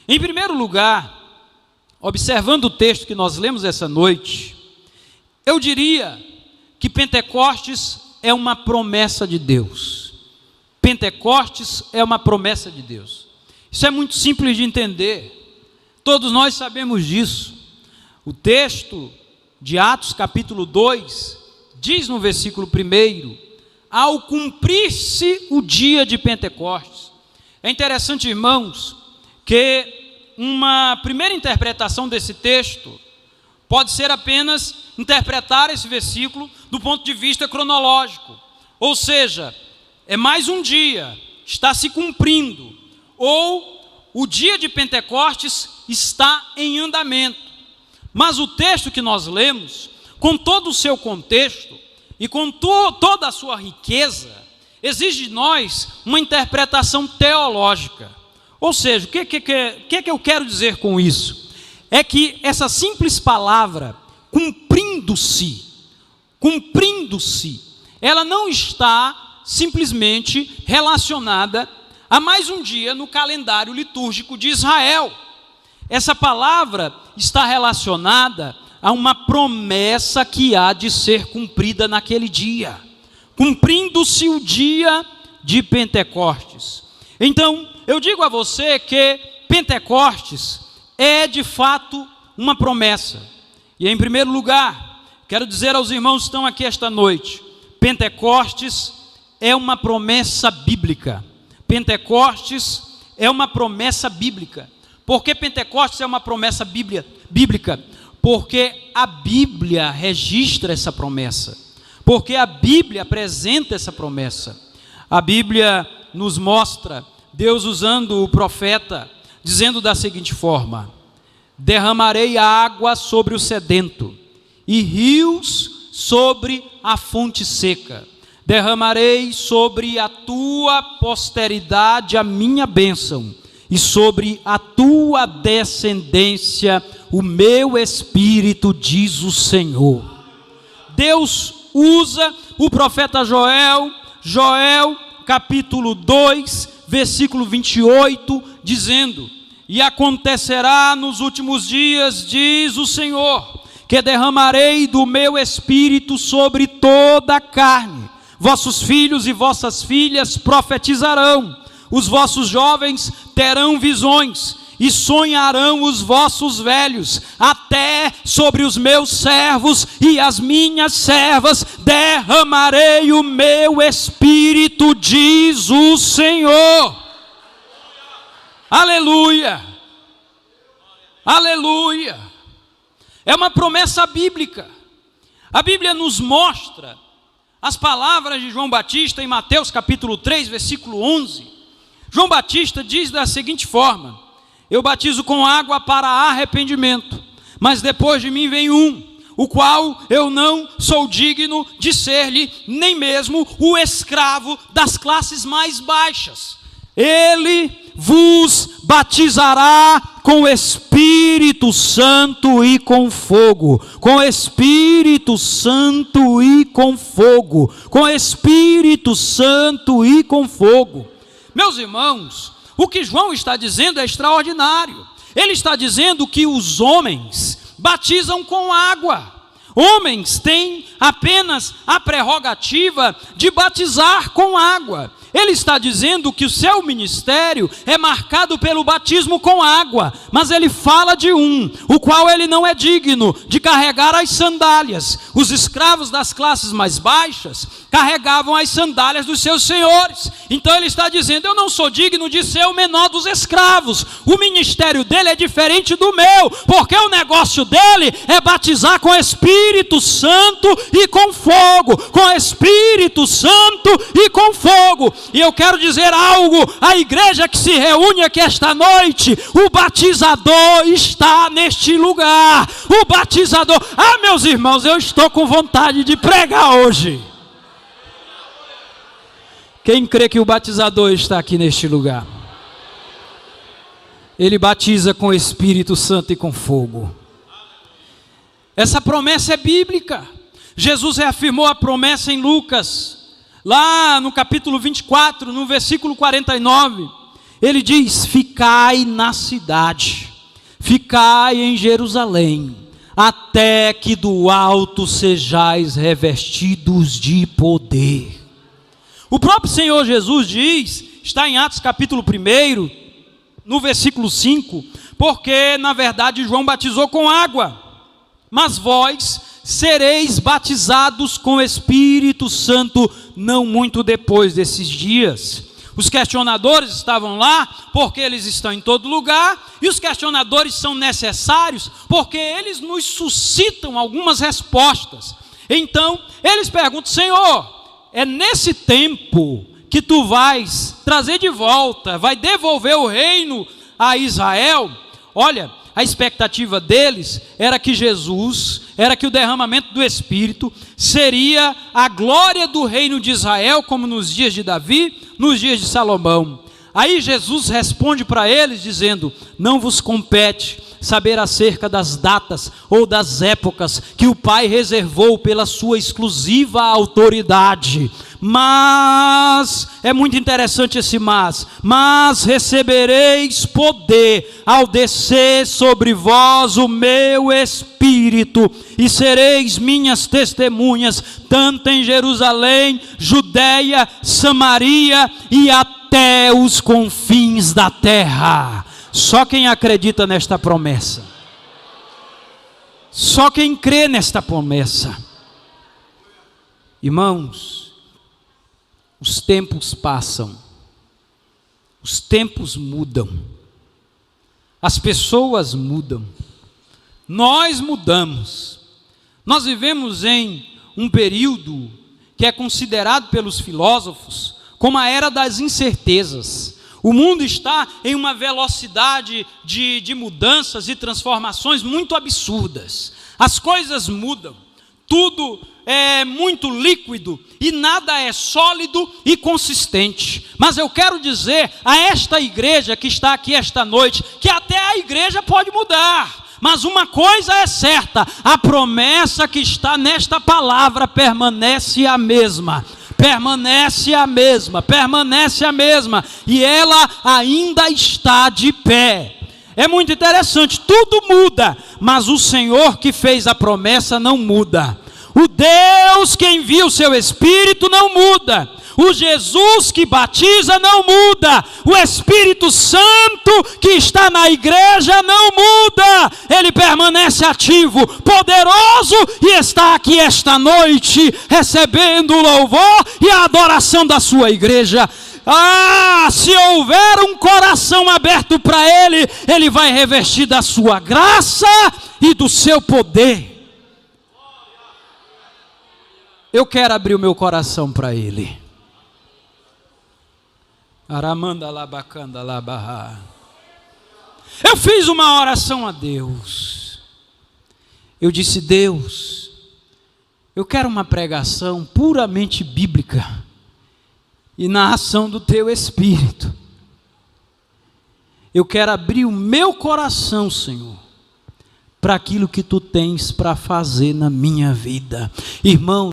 Em primeiro lugar, observando o texto que nós lemos essa noite, eu diria que Pentecostes é uma promessa de Deus. Pentecostes é uma promessa de Deus. Isso é muito simples de entender. Todos nós sabemos disso. O texto de Atos capítulo 2 diz no versículo 1: ao cumprir-se o dia de Pentecostes. É interessante, irmãos, que uma primeira interpretação desse texto pode ser apenas interpretar esse versículo do ponto de vista cronológico. Ou seja, é mais um dia, está se cumprindo, ou o dia de Pentecostes está em andamento. Mas o texto que nós lemos, com todo o seu contexto e com toda a sua riqueza, exige de nós uma interpretação teológica. Ou seja, o que eu quero dizer com isso? É que essa simples palavra, cumprindo-se, ela não está simplesmente relacionada a mais um dia no calendário litúrgico de Israel. Essa palavra está relacionada a uma promessa que há de ser cumprida naquele dia, cumprindo-se o dia de Pentecostes. Então, eu digo a você que Pentecostes é de fato uma promessa. E em primeiro lugar, quero dizer aos irmãos que estão aqui esta noite, Pentecostes é uma promessa bíblica. Pentecostes é uma promessa bíblica. Por que Pentecostes é uma promessa bíblica? Porque a Bíblia registra essa promessa. Porque a Bíblia apresenta essa promessa. A Bíblia nos mostra Deus usando o profeta, dizendo da seguinte forma: derramarei água sobre o sedento e rios sobre a fonte seca. Derramarei sobre a tua posteridade a minha bênção, e sobre a tua descendência o meu espírito, diz o Senhor. Deus usa o profeta Joel capítulo 2, versículo 28, dizendo: e acontecerá nos últimos dias, diz o Senhor, que derramarei do meu espírito sobre toda a carne. Vossos filhos e vossas filhas profetizarão, os vossos jovens terão visões, e sonharão os vossos velhos. Até sobre os meus servos e as minhas servas derramarei o meu espírito, diz o Senhor. Aleluia, aleluia. É uma promessa bíblica. A Bíblia nos mostra as palavras de João Batista em Mateus capítulo 3, versículo 11. João Batista diz da seguinte forma: eu batizo com água para arrependimento, mas depois de mim vem um, o qual eu não sou digno de ser-lhe nem mesmo o escravo das classes mais baixas. Ele vos batizará com o Espírito Santo e com fogo, com Espírito Santo e com fogo, com Espírito Santo e com fogo. Meus irmãos, o que João está dizendo é extraordinário. Ele está dizendo que os homens batizam com água. Homens têm apenas a prerrogativa de batizar com água. Ele está dizendo que o seu ministério é marcado pelo batismo com água, mas ele fala de um, o qual ele não é digno de carregar as sandálias. Os escravos das classes mais baixas carregavam as sandálias dos seus senhores. Então ele está dizendo: eu não sou digno de ser o menor dos escravos. O ministério dele é diferente do meu, porque o negócio dele é batizar com Espírito Santo e com fogo, com Espírito Santo e com fogo. E eu quero dizer algo à igreja que se reúne aqui esta noite: o batizador está neste lugar. O batizador, meus irmãos, eu estou com vontade de pregar hoje. Quem crê que o batizador está aqui neste lugar? Ele batiza com Espírito Santo e com fogo. Essa promessa é bíblica. Jesus reafirmou a promessa em Lucas, lá no capítulo 24, no versículo 49. Ele diz: ficai na cidade, ficai em Jerusalém, até que do alto sejais revestidos de poder. O próprio Senhor Jesus diz, está em Atos capítulo 1, no versículo 5, porque na verdade João batizou com água, mas vós sereis batizados com o Espírito Santo não muito depois desses dias. Os questionadores estavam lá, porque eles estão em todo lugar, e os questionadores são necessários, porque eles nos suscitam algumas respostas. Então, eles perguntam: Senhor, é nesse tempo que tu vais trazer de volta, vai devolver o reino a Israel? Olha, a expectativa deles era que Jesus, era que o derramamento do Espírito seria a glória do reino de Israel, como nos dias de Davi, nos dias de Salomão. Aí Jesus responde para eles dizendo: não vos compete saber acerca das datas ou das épocas que o Pai reservou pela sua exclusiva autoridade. Mas, é muito interessante esse mas recebereis poder ao descer sobre vós o meu Espírito, e sereis minhas testemunhas, tanto em Jerusalém, Judeia, Samaria e até os confins da terra. Só quem acredita nesta promessa, só quem crê nesta promessa. Irmãos, os tempos passam, os tempos mudam, as pessoas mudam, nós mudamos. Nós vivemos em um período que é considerado pelos filósofos como a era das incertezas. O mundo está em uma velocidade de mudanças e transformações muito absurdas. As coisas mudam, tudo é muito líquido e nada é sólido e consistente. Mas eu quero dizer a esta igreja que está aqui esta noite, que até a igreja pode mudar. Mas uma coisa é certa: a promessa que está nesta palavra permanece a mesma. Permanece a mesma, permanece a mesma, e ela ainda está de pé. É muito interessante, tudo muda, mas o Senhor que fez a promessa não muda. O Deus que envia o seu Espírito não muda. O Jesus que batiza não muda. O Espírito Santo que está na igreja não muda. Ele permanece ativo, poderoso, e está aqui esta noite recebendo o louvor e a adoração da sua igreja. Se houver um coração aberto para Ele, Ele vai revestir da sua graça e do seu poder. Eu quero abrir o meu coração para Ele. Eu fiz uma oração a Deus. Eu disse: Deus, eu quero uma pregação puramente bíblica e na ação do Teu Espírito. Eu quero abrir o meu coração, Senhor, para aquilo que Tu tens para fazer na minha vida. Irmão,